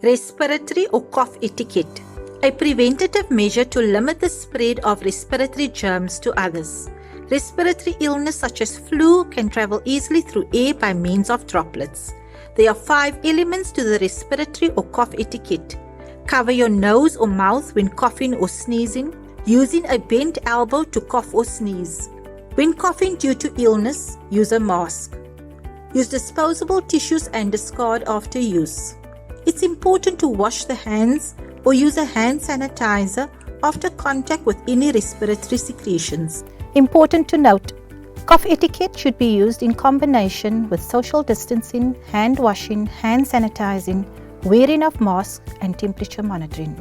Respiratory or cough etiquette, a preventative measure to limit the spread of respiratory germs to others. Respiratory illness such as flu can travel easily through air by means of droplets. There are 5 elements to the respiratory or cough etiquette. Cover your nose or mouth when coughing or sneezing, using a bent elbow to cough or sneeze. When coughing due to illness, use a mask. Use disposable tissues and discard after use. It's important to wash the hands or use a hand sanitizer after contact with any respiratory secretions. Important to note, cough etiquette should be used in combination with social distancing, hand washing, hand sanitizing, wearing of masks and temperature monitoring.